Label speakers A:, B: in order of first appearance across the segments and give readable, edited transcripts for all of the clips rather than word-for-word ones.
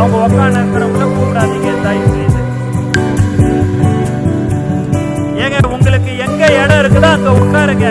A: அவங்க உக்காந்து இருக்கிறவங்கள கூப்பிடாதீங்க தயவு செய்து. ஏங்க உங்களுக்கு எங்க இடம் இருக்குதோ அங்க உட்காருங்க.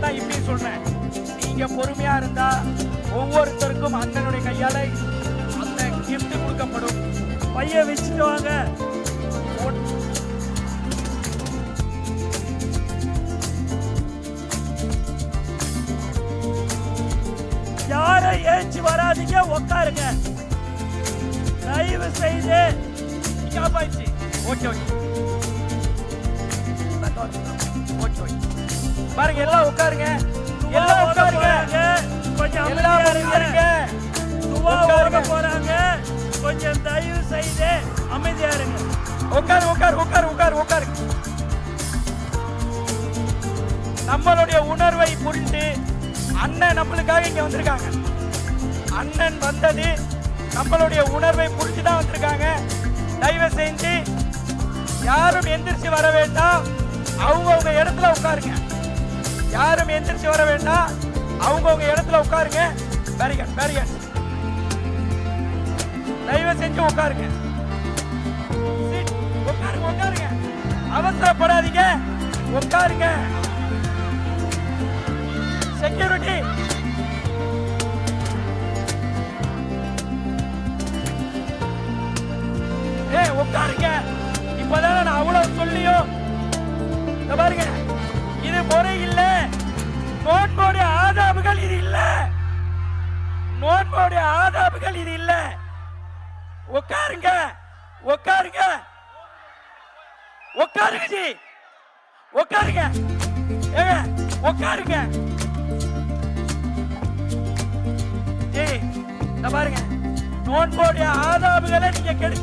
B: தான் இப்படி சொல்றேன். நீங்க பொறுமையா இருந்தா ஒவ்வொருத்தருக்கும் அண்ணனுடைய கையால அந்த கிஃப்ட் கொடுக்கப்படும்.
A: பைய வச்சுட்டு வாங்க. யாரை ஏஞ்சி வராதீங்க, உட்காருங்க தயவு செய்து.
B: ஓகே ஓகே பாருங்க, எல்லாம் உட்காருங்க, எல்லாம் உட்காருங்க,
A: கொஞ்சம்
B: எல்லாம்
A: அமைதியா இருங்க.
B: உட்காருங்க,
A: துவா ஓத போறாங்க, கொஞ்சம் தயவு செய்து அமைதியா இருங்க.
B: உட்காரு உட்காரு உட்காரு உட்காரு உட்காரு. நம்மளுடைய உணர்வை புரிந்து அண்ணன் நம்மளுக்காக இங்க வந்திருக்காங்க. அண்ணன் வந்தது நம்மளுடைய உணர்வை புரிஞ்சுதான் வந்திருக்காங்க. தயவு செஞ்சு யாரும் எந்திரிச்சு வர வேண்டாம், அவங்கவுங்க இடத்துல உட்காருங்க. யாரும் எந்திரிச்சு வர வேண்டாம், அவங்கவுங்க இடத்துல உட்காருங்க. பேரிகன் பேரிகன் தயவு செஞ்சு உட்காருங்க. உட்காருங்க உட்காருங்க, அவசரப்படாதீங்க, உட்காருங்க. செக்யூரிட்டி உட்காருங்க. இப்பதானே நான் அவ்வளவு சொல்லியும் பாருங்க, இது முறை இல்ல. நோன்போடைய ஆதாபுகள் இது இல்ல, நோன்போடைய ஆதாபுகள் இது இல்ல. உட்காருங்க உட்காருங்க உட்காருங்க ஜி, உட்காருங்க ஏங்க, உட்காருங்க ஜி. பாருங்க, நோன்போடைய ஆதாபுகளை நீங்க கெடு.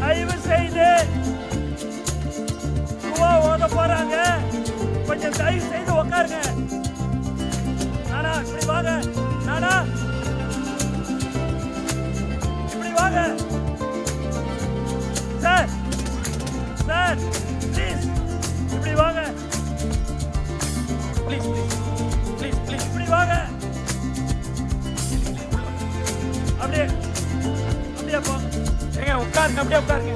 A: தயவு செய்து துவா ஓத போறாங்க, கொஞ்சம் தயவு செய்து உட்காருங்க. நானா இப்படி வாங்க, நானா இப்படி வாங்க. சார் சார் ப்ளீஸ் இப்படி வாங்க,
B: ப்ளீஸ் ப்ளீஸ் ப்ளீஸ்
A: இப்படி வாங்க. அப்படியே அப்படியே போங்க.
B: ஏங்க உட்காருங்க, அப்படியே உட்காருங்க.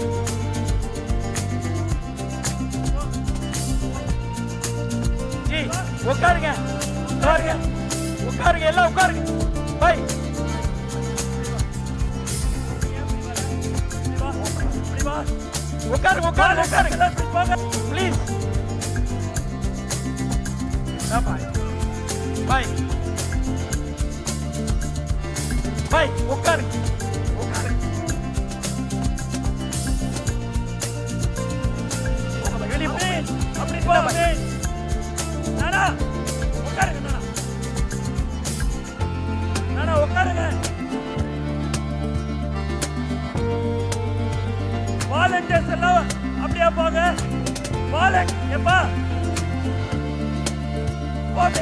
B: ஜி உட்காருங்க உட்காருங்க உட்காருங்க, எல்லாம் உட்காருங்க. பாய்
A: இப்படி வா,
B: உட்காருங்க உட்காருங்க உட்காருங்க
A: இப்படி போங்க
B: ப்ளீஸ். பாய் பாய் பாய், உட்காருங்க உட்காருங்க. வெளியே போ.
A: அப்படி போ. நானா உட்காருங்க, நானா நானா உட்காருங்க. வாலண்டியர்ஸ் எல்லாம் அப்படியே போங்க. எப்பா போங்க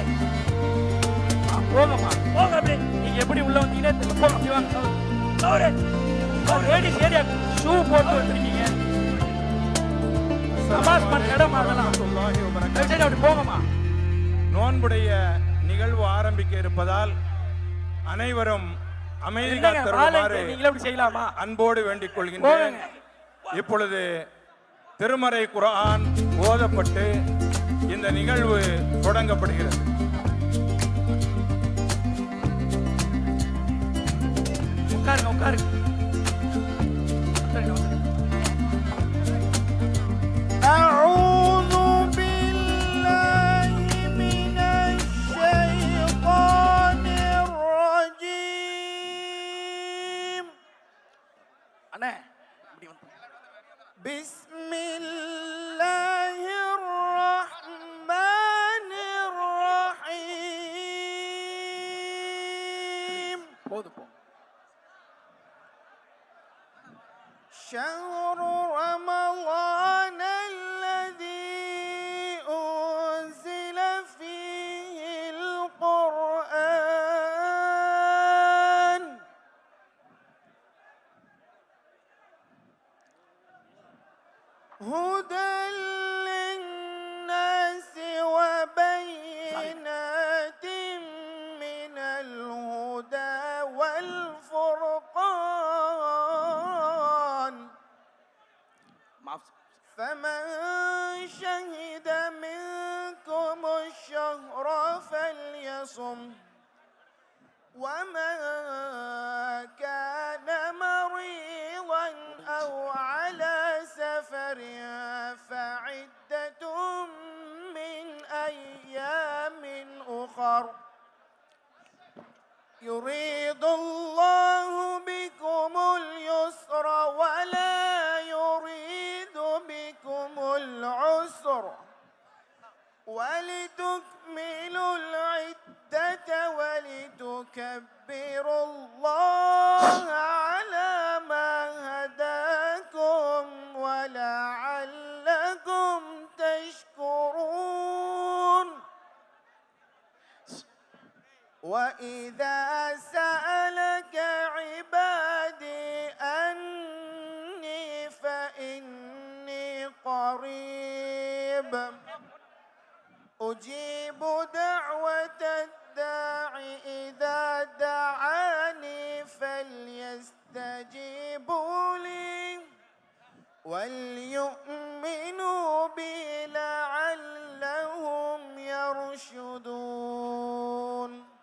B: போங்கம்மா
A: போங்க. அப்படி
B: நீங்க எப்படி உள்ள வந்தீங்கன்னு தெரியல. போங்க, அப்படி வாங்க.
A: அவரு
B: லேடிஸ் ஏரியா ஷூ போட்டு வந்திருக்கீங்க. நமாஸ் பண்ண இடம் அதெல்லாம். சரி, அப்படி போங்கம்மா.
C: நோன்புடைய நிகழ்வு ஆரம்பிக்க இருப்பதால் அனைவரும் அமைதி காத்தருமாறு
B: நீங்களே அப்படி செய்யலாமா?
C: அன்போடு வேண்டிக் கொள்கின்றேன். இப்பொழுது திருமறை குர்ஆன் ஓதப்பட்டு இந்த நிகழ்வு தொடங்கப்படுகிறது.
B: உட்காருங்க உட்காருங்க.
D: أعوذ بالله من الشيطان الرجيم.
B: அண்ணே இப்படி வந்து
D: هدى للناس وبينات من الهدى والفرقان فمن شهد منكم الشهر فليصم ومن كان مريضا أو على سفر فعدة من أيام أخر يريد الله بكم اليسر ولا يريد بكم العسر ولتكملوا العدة ولتكبروا الله على ما هداكم ولعلكم تشكرون وإذا سألك عبادي أني فإني قريب أجيب دعوة الداع إذا دعاني فليستجيبوا لي وليؤمنوا بي لعلهم يرشدون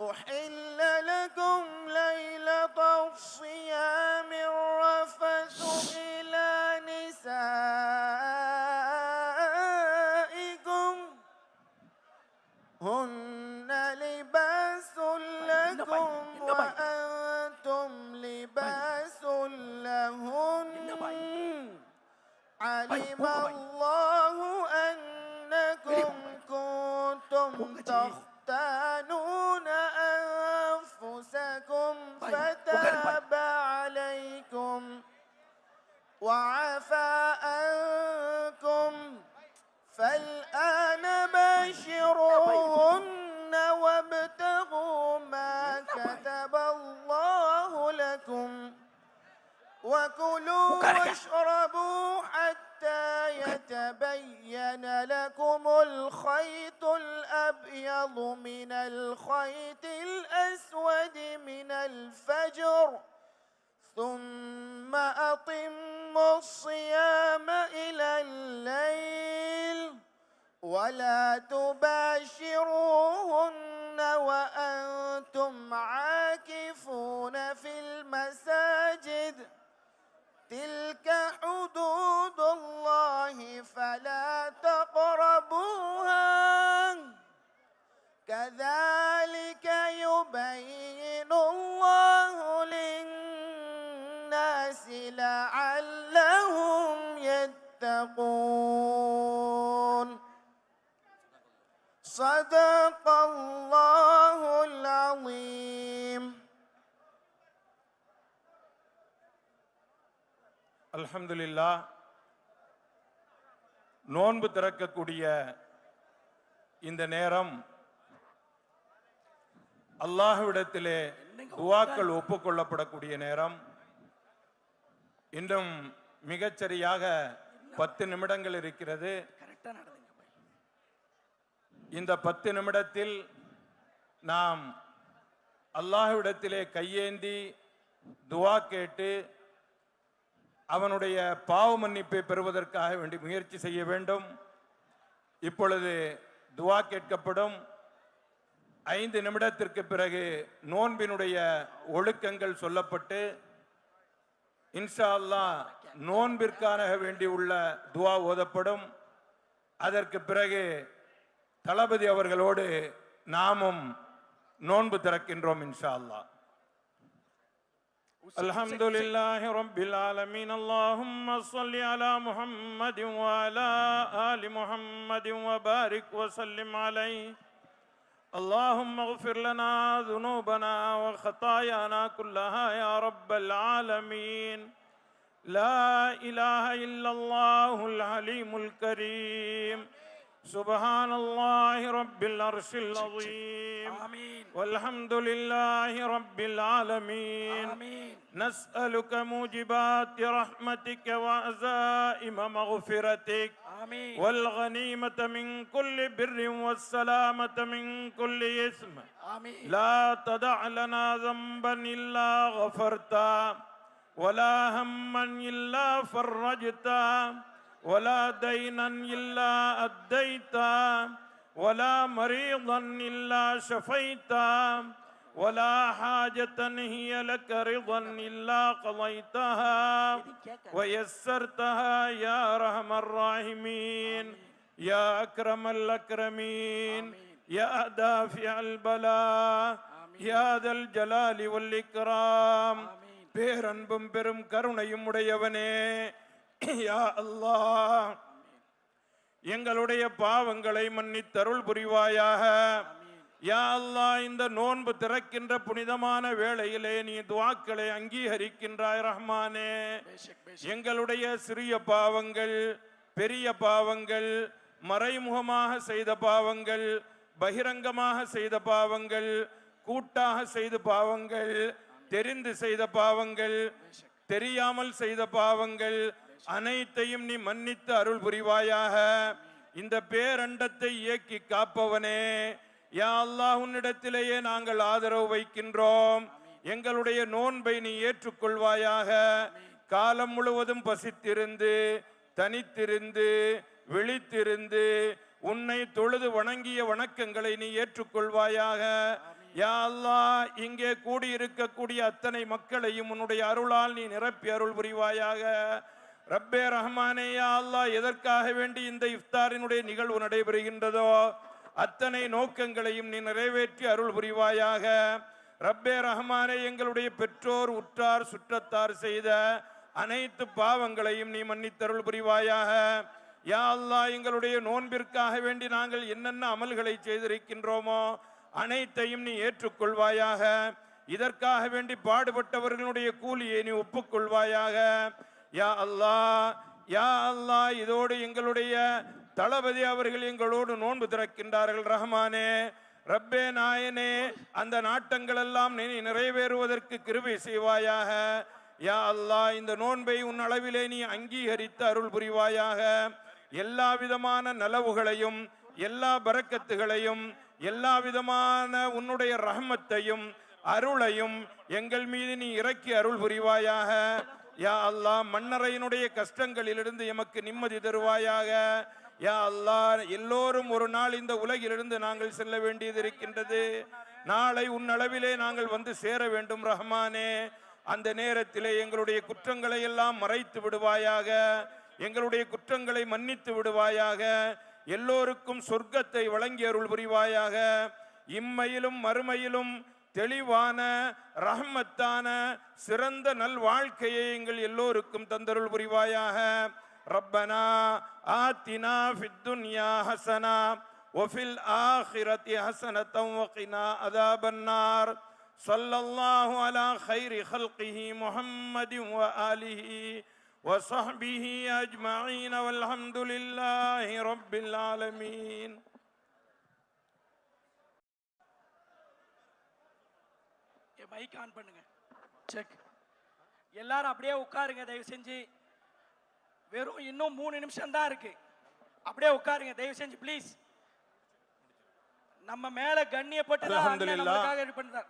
D: أحل لكم ليلة الصيام الرفث إلى نسائكم هن لباس لكم وأنتم لباس لهن علم الله أنكم كنتم تختانون أنفسكم فتاب عليكم وعفى عنكم فالآن باشروهن وابتغوا ما كتب الله لكم وكلوا واشربوا حتى يتبين لكم الخيط الأبيض من الخيط الأسود من الفجر ثم أتموا الصيام إلى الليل ولا تباشروهن وأنتم عاكفون في المساجد تلك حدود الله فلا تقربوها كذلك يبين الله للناس لعلهم يتقون صدق الله العظيم
C: அல்ஹம்துலில்லாஹ். நோன்பு திறக்கக்கூடிய இந்த நேரம் அல்லாஹ்விடத்திலே துஆக்கள் ஒப்புக்கொள்ளப்படக்கூடிய நேரம். இன்னும் மிகச்சரியாக 10 நிமிடங்கள் இருக்கிறது. இந்த 10 நிமிடத்தில் நாம் அல்லாஹ்விடத்திலே கையேந்தி துஆ கேட்டு அவனுடைய பாவ மன்னிப்பை பெறுவதற்காக வேண்டி முயற்சி செய்ய வேண்டும். இப்பொழுது துஆ கேட்கப்படும். 5 நிமிடத்திற்கு பிறகு நோன்பினுடைய ஒழுக்கங்கள் சொல்லப்பட்டு இன்ஷா அல்லாஹ் நோன்பிற்கான வேண்டி உள்ள துஆ ஓதப்படும். அதற்கு பிறகு தளபதி அவர்களோடு நாமும் நோன்பு திறக்கின்றோம் இன்ஷா அல்லாஹ். الحمد لله رب العالمين اللهم صل على محمد وعلى آل محمد وبارك وسلم عليه اللهم اغفر لنا ذنوبنا وخطايانا كلها يا رب العالمين لا إله إلا الله الحليم الكريم سبحان الله رب العرش العظيم
B: آمين
C: والحمد لله رب العالمين
B: آمين
C: نسألك موجبات رحمتك وعزائم مغفرتك
B: آمين
C: والغنيمة من كل بر والسلامة من كل إثم
B: آمين
C: لا تدع لنا ذنبا إلا غفرتا ولا هما إلا فرجتا ولا دينا إلا أديتا ولا مريضا إلا شفيتا ولا حاجة هي لك رضا إلا قضيتها ويسرتها يا أرحم الراحمين يا أكرم الأكرمين يا دافع البلاء يا ذا الجلال والإكرام பேரன்பும் பெரும் கருணையும் உடையவனே யா அல்லாஹ் எங்களுடைய பாவங்களை மன்னித்தருள் புரிவாயாக. யா அல்லாஹ் இந்த நோன்பு திறக்கின்ற புனிதமான வேளையிலே நீ துஆக்களை அங்கீகரிக்கின்றாய் ரஹ்மானே. எங்களுடைய சிறிய பாவங்கள், பெரிய பாவங்கள், மறைமுகமாக செய்த பாவங்கள், பகிரங்கமாக செய்த பாவங்கள், கூட்டாக செய்த பாவங்கள், தெரிந்து செய்த பாவங்கள், தெரியாமல் செய்த பாவங்கள் அனைத்தையும் நீ மன்னித்து அருள் புரிவாயாக. இந்த பேரண்டத்தை இயக்கி காப்பவனே, யா அல்லாஹ் உன்னிடத்திலேயே நாங்கள் ஆதரவு வைக்கின்றோம். எங்களுடைய நோன்பை நீ ஏற்றுக்கொள்வாயாக. காலம் முழுவதும் பசித்திருந்து, தனித்திருந்து, விழித்திருந்து உன்னை தொழுது வணங்கிய வணக்கங்களை நீ ஏற்றுக்கொள்வாயாக. யா அல்லாஹ் இங்கே கூடியிருக்கக்கூடிய அத்தனை மக்களையும் உன்னுடைய அருளால் நீ நிரப்பி அருள் புரிவாயாக. ரப்பே ரஹ்மானே, யா அல்லாஹ் எதற்காக வேண்டி இந்த இஃப்தாரினுடைய நிகழ்வு நடைபெறுகின்றதோ அத்தனை நோக்கங்களையும் நீ நிறைவேற்றி அருள் புரிவாயாக. ரப்பே ரஹ்மானே, எங்களுடைய பெற்றோர், உற்றார், சுற்றத்தார் செய்த அனைத்து பாவங்களையும் நீ மன்னித்தருள் புரிவாயாக. யா அல்லாஹ் எங்களுடைய நோன்பிற்காக வேண்டி நாங்கள் என்னென்ன அமல்களை செய்திருக்கின்றோமோ அனைத்தையும் நீ ஏற்றுக்கொள்வாயாக. இதற்காக வேண்டி பாடுபட்டவர்களுடைய கூலியை நீ ஒப்புக்கொள்வாயாக. யா அல்லாஹ், யா அல்லாஹ் இதோடு எங்களுடைய தளபதி அவர்கள் எங்களோடு நோன்பு திறக்கின்றார்கள் ரஹ்மானே. ரப்பே நாயனே, அந்த நாட்டங்கள் எல்லாம் நீ நிறைவேறுவதற்கு கிருபை செய்வாயாக. யா அல்லாஹ் இந்த நோன்பை உன் அளவிலே நீ அங்கீகரித்து அருள் புரிவாயாக. எல்லா விதமான நலவுகளையும், எல்லா பரக்கத்துகளையும், எல்லா விதமான உன்னுடைய ரஹ்மத்தையும் அருளையும் எங்கள் மீது நீ இறக்கி அருள் புரிவாயாக. யா அல்லாஹ் மன்னரையினுடைய கஷ்டங்களிலிருந்து எமக்கு நிம்மதி தருவாயாக. யா அல்லாஹ் எல்லோரும் ஒரு நாள் இந்த உலகிலிருந்து நாங்கள் செல்ல வேண்டியது இருக்கின்றது. நாளை உன் அளவிலே நாங்கள் வந்து சேர வேண்டும் ரஹ்மானே. அந்த நேரத்திலே எங்களுடைய குற்றங்களை எல்லாம் மறைத்து விடுவாயாக. எங்களுடைய குற்றங்களை மன்னித்து விடுவாயாக. எல்லோருக்கும் சொர்க்கத்தை வழங்கி அருள் புரிவாயாக. இம்மையிலும் மறுமையிலும் தெளிவான ரஹ்மத்தான சிறந்த நல் வாழ்க்கையை எங்கள் எல்லோருக்கும் தந்தருள் புரிவாயாக. ரப்பனா ஆத்தினா ஃபித் துன்யா ஹஸனா வஃபில் ஆখিরাতি ஹஸனத்தன் வகினா அஸாபன்னார். ஸல்லல்லாஹு அலா கைரி ஹல்கிஹி முஹம்மதின் வ ஆலிஹி وصحبه أجمعين والحمد لله رب العالمين.
B: மைக் ஆன் பண்ணுங்க. செக். எல்லாரும் அப்படியே உட்காருங்க தயவு செஞ்சு. வெறும் இன்னும் 3 நிமிஷம் தான் இருக்கு. அப்படியே உட்காருங்க தயவு செஞ்சு ப்ளீஸ். நம்ம மேல கண்ணியப்பட்டு நமக்காக இது பண்றார்.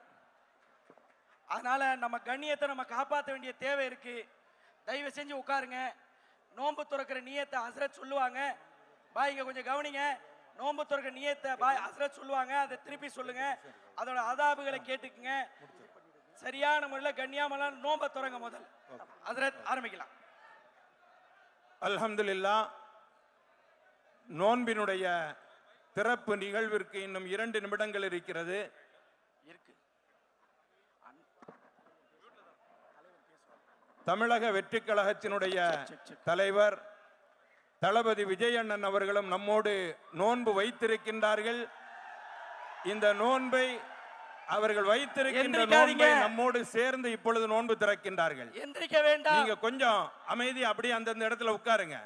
B: அதனால நம்ம கண்ணியத்தை நம்ம காப்பாற்ற வேண்டிய தேவை இருக்கு. தயவு செஞ்சு உட்காருங்க. நோன்பு துறக்கிற நியத்தை ஹஸ்ரத் சொல்லுவாங்க. பாய் இங்க கொஞ்சம் கவனிங்க. நோன்பு துறக்கிற நியத்தை பாய் ஹஸ்ரத் சொல்லுவாங்க. அதை திருப்பி சொல்லுங்க. அதோட அதாபுகளை கேட்டுக்குங்க. சரியான முறையில் கண்ணியமான நோன்பை துறங்க. முதல் ஹஸ்ரத் ஆரம்பிக்கலாம்.
C: அல்ஹம்துலில்லாஹ். நோன்பினுடைய திறப்பு நிகழ்விற்கு இன்னும் 2 நிமிடங்கள் இருக்கிறது. தமிழக வெற்றி கழகத்தினுடைய தலைவர் தளபதி விஜயண்ணன் அவர்களும் நம்மோடு நோன்பு வைத்திருக்கின்றார்கள். இந்த நோன்பை அவர்கள் வைத்திருக்கின்ற நோன்பை நம்மோடு சேர்ந்து இப்பொழுது நோன்பு திறக்கின்றார்கள்.
B: எந்திரிக்க வேண்டாம்.
C: நீங்க கொஞ்சம் அமைதி அப்படியே அந்தந்த இடத்துல உட்காருங்க.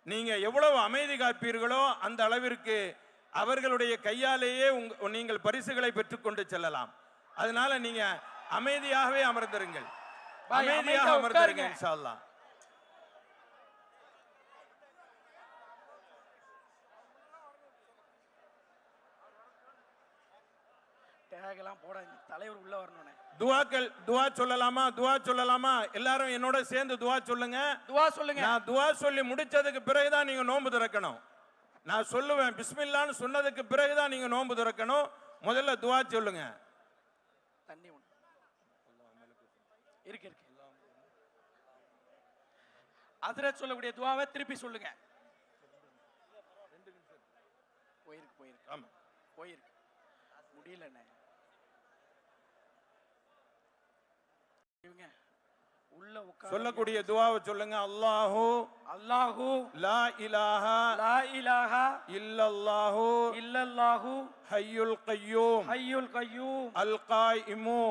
C: நீங்க எவ்வளவு அமைதி காப்பீர்களோ அந்த அளவிற்கு அவர்களுடைய கையாலேயே நீங்கள் பரிசுகளை பெற்றுக்கொண்டு செல்லலாம். அதனால நீங்க அமைதியாகவே அமர்ந்திருங்கள், அமைதியாக அமர்ந்திருங்க இன்ஷா அல்லாஹ்.
B: டேகெல்லாம் போடாதீங்க, தலைவர் உள்ள வரணும்னே.
C: துவா சொல்லலாமா? எல்லாரும் என்னோட சேர்ந்து துவா சொல்லுங்க.
B: துவா சொல்லுங்க.
C: நான் துவா சொல்லி முடிச்சதுக்கு பிறகுதான் நீங்க நோன்பு திறக்கணும். நான் சொல்லுவேன் பிஸ்மில்லான்னு சொன்னதுக்கு பிறகுதான் நீங்க நோன்பு திறக்கணும். முதல்ல துவா சொல்லுங்க.
B: தண்ணி இருக்கு. ஹஜ்ரத் சொல்லக்கூடிய துவாவை திருப்பி சொல்லுங்க. போயிருக்கு முடியலண்ணே. இவங்க உள்ள உட்கார
C: சொல்லக்கூடிய துவாவை சொல்லுங்க. அல்லாஹு லா இலாஹா இல்லல்லாஹு ஹய்யுல் கய்யூம் அல் காயிமு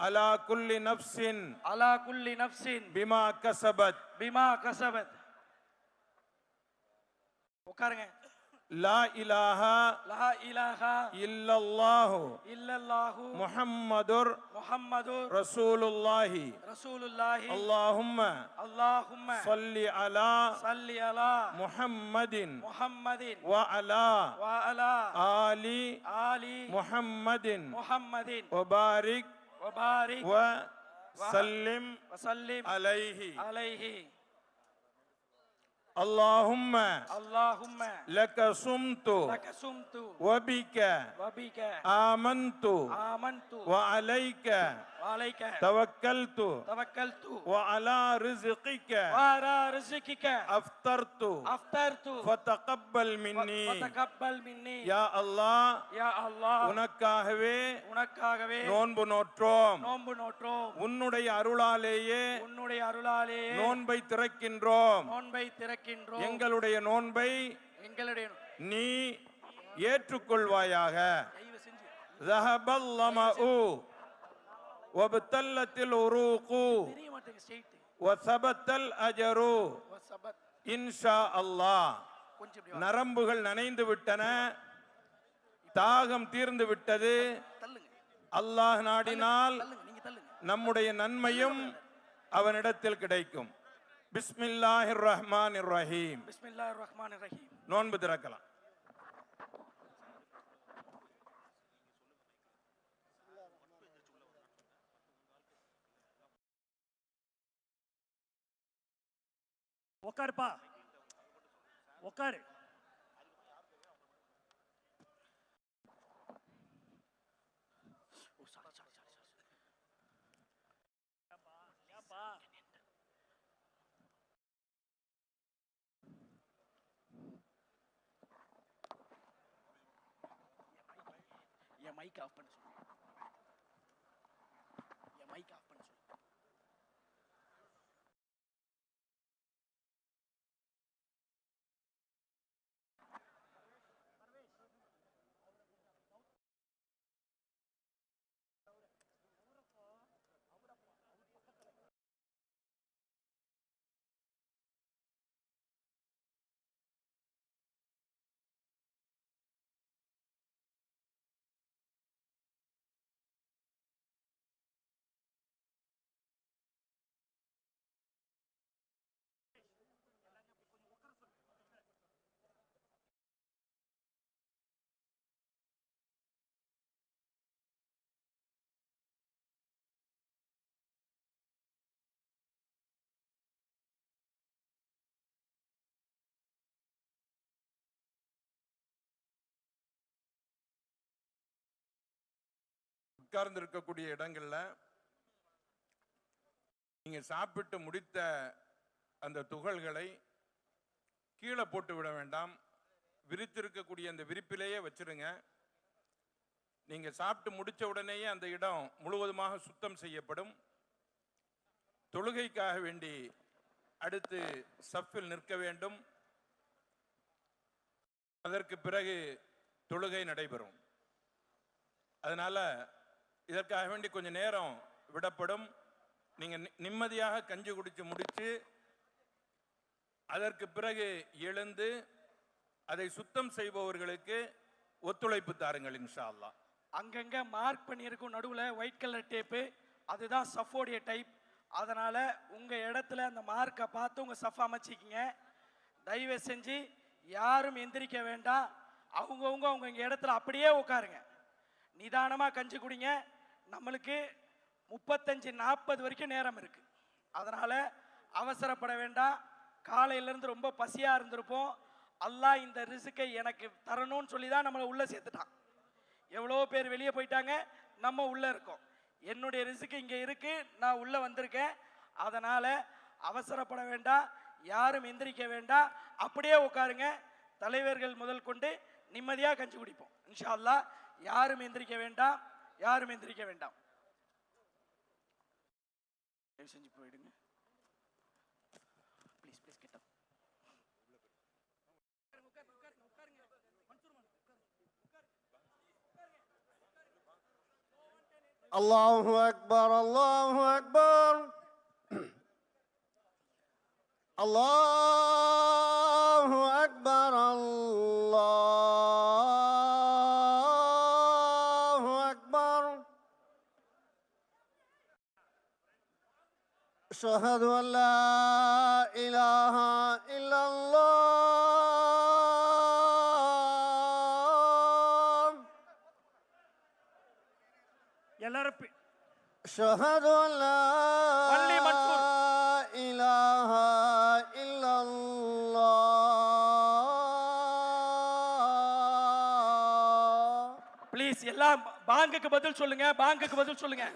C: அலா குல்லி நஃப்ஸின் பிமா கஸபத்.
B: உட்காருங்க.
C: லா இலாஹா இல்லல்லாஹு முஹம்மதுர் ரசூலுல்லாஹி அல்லாஹும்ம ஸல்லி அலா முஹம்மதின் வ அலா ஆலி முஹம்மதின் வ பாரிக் வ சல்லிம் அலைஹி. اللهم لك صمت وبك آمنت وعليك توكلت وعلى رزقك أفطرت فتقبل مني يا الله. உனக்காகவே நோன்பு நோற்றோம். உன்னுடைய அருளாலேயே நோன்பை திறக்கின்றோம். எங்களுடைய நோன்பை நீ ஏற்றுக்கொள்வாயாக. ذهبل ظمأ وابتلت العروق وثبت الأجر إن شاء الله. நரம்புகள் நனைந்து விட்டன, தாகம் தீர்ந்து விட்டது. அல்லாஹ் நாடினால் நம்முடைய நன்மையும் அவனிடத்தில் கிடைக்கும். பிஸ்மில்லாஹிர் ரஹ்மானிர் ரஹீம். நோன்பு திறக்கலாம்.
A: உட்காருப்பா, உட்காரு.
B: என் மைக் ஆஃப் பண்ண சொல்லு.
C: உட்கார்ந்து இருக்கக்கூடிய இடங்கள்ல நீங்க சாப்பிட்டு முடித்த அந்த துகள்களை கீழே போட்டு விட வேண்டாம். விரித்திருக்கக்கூடிய அந்த விரிப்பிலேயே வச்சிருங்க. நீங்க சாப்பிட்டு முடிச்ச உடனேயே அந்த இடம் முழுவதுமாக சுத்தம் செய்யப்படும். தொழுகைக்காக வேண்டி அடுத்து சஃபில் நிற்க வேண்டும். அதற்கு பிறகு தொழுகை நடைபெறும். அதனால இதற்காக வேண்டி கொஞ்சம் நேரம் விடப்படும். நீங்க நிம்மதியாக கஞ்சி குடிச்சு முடிச்சு அதற்கு பிறகு எழுந்து அதை சுத்தம் செய்பவர்களுக்கு ஒத்துழைப்பு தாருங்கள் இன்ஷா அல்லாஹ்.
B: அங்கங்க மார்க் பண்ணியிருக்கும் நடுவில் ஒயிட் கலர் டேப்பு, அதுதான் சஃபோடைய டைப். அதனால உங்க இடத்துல அந்த மார்க்கை பார்த்து உங்க சஃப் அமைச்சிக்கிங்க. தயவு செஞ்சு யாரும் எந்திரிக்க வேண்டாம். அவங்கவுங்க அவங்க இடத்துல அப்படியே உட்காருங்க. நிதானமா கஞ்சி குடிங்க. நம்மளுக்கு 35-40 வரைக்கும் நேரம் இருக்கு. அதனால அவசரப்பட வேண்டாம். காலையிலேருந்து ரொம்ப பசியா இருந்திருப்போம். அல்லாஹ் இந்த ரிஸ்கை எனக்கு தரணும்னு சொல்லி தான் நம்மளை உள்ள சேர்த்துட்டான். எவ்வளோ பேர் வெளியே போயிட்டாங்க, நம்ம உள்ள இருக்கோம். என்னுடைய ரிஸ்க் இங்கே இருக்கு, நான் உள்ள வந்திருக்கேன். அதனால அவசரப்பட வேண்டாம், யாரும் எந்திரிக்க வேண்டாம், அப்படியே உட்காருங்க. தலைவர்கள் முதல் கொண்டு நிம்மதியாக கஞ்சி குடிப்போம் இன்ஷா அல்லாஹ். யாரும் எந்திரிக்க வேண்டாம், யாரும் எந்திரிக்க வேண்டாம். செஞ்சு போயிடுங்க ப்ளீஸ் ப்ளீஸ். கிட்ட
D: الله أكبر الله أكبر الله أكبر الله أكبر أشهد أن لا إله إلا الله
A: எல்லாரும்
D: أشهد أن لا إله إلا الله.
B: ப்ளீஸ் எல்லாம் பாங்குக்கு பதில் சொல்லுங்க, பாங்குக்கு பதில் சொல்லுங்க.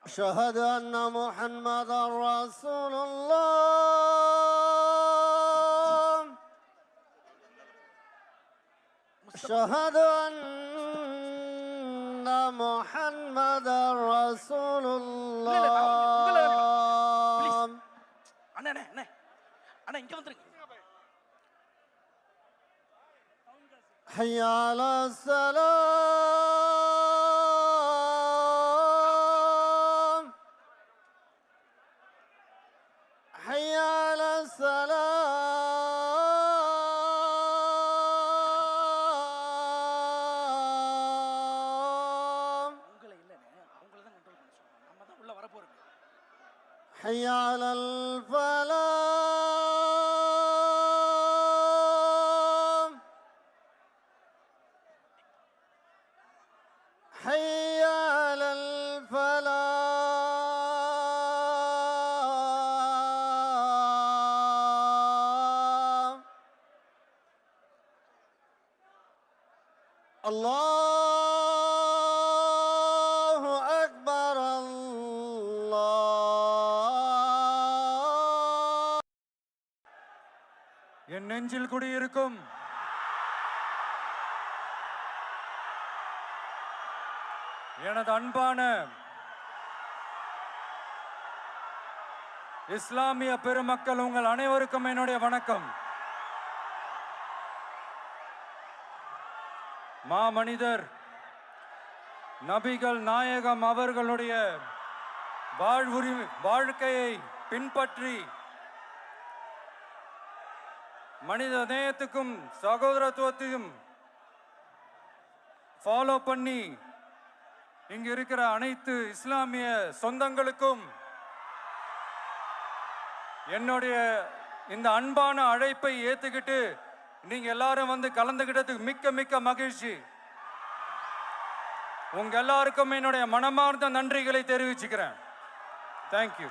D: أشهد أن محمدا رسول الله. أشهد أن محمدا رسول الله.
B: அண்ணா அண்ணா அண்ணா இங்க வந்துருங்க.
D: حي على السلام حي على السلام
B: உங்களை இல்லைண்ணே, அவங்கள தான் கண்ட்ரோல் பண்ண சொல்லுவாங்க. நம்ம தான் உள்ள வர போறோம்.
D: حي على الفلاح حي على الفلاح. الله أكبر الله.
E: என் நெஞ்சில் குடியிருக்கும் எனது அன்பான இஸ்லாமிய பெருமக்கள், உங்கள் அனைவருக்கும் என்னுடைய வணக்கம். மாமனிதர் நபிகள் நாயகம் அவர்களுடைய வாழ்க்கையை பின்பற்றி மனித நேயத்துக்கும் சகோதரத்துவத்தையும் ஃபாலோ பண்ணி இங்க இருக்கிற அனைத்து இஸ்லாமிய சொந்தங்களுக்கும் என்னுடைய இந்த அன்பான அழைப்பை ஏத்துக்கிட்டு நீங்க எல்லாரும் வந்து கலந்துகிட்டதுக்கு மிக்க மிக்க மகிழ்ச்சி. உங்க எல்லாருக்கும் என்னுடைய மனமார்ந்த நன்றிகளை தெரிவிச்சுக்கிறேன். தேங்க்யூ.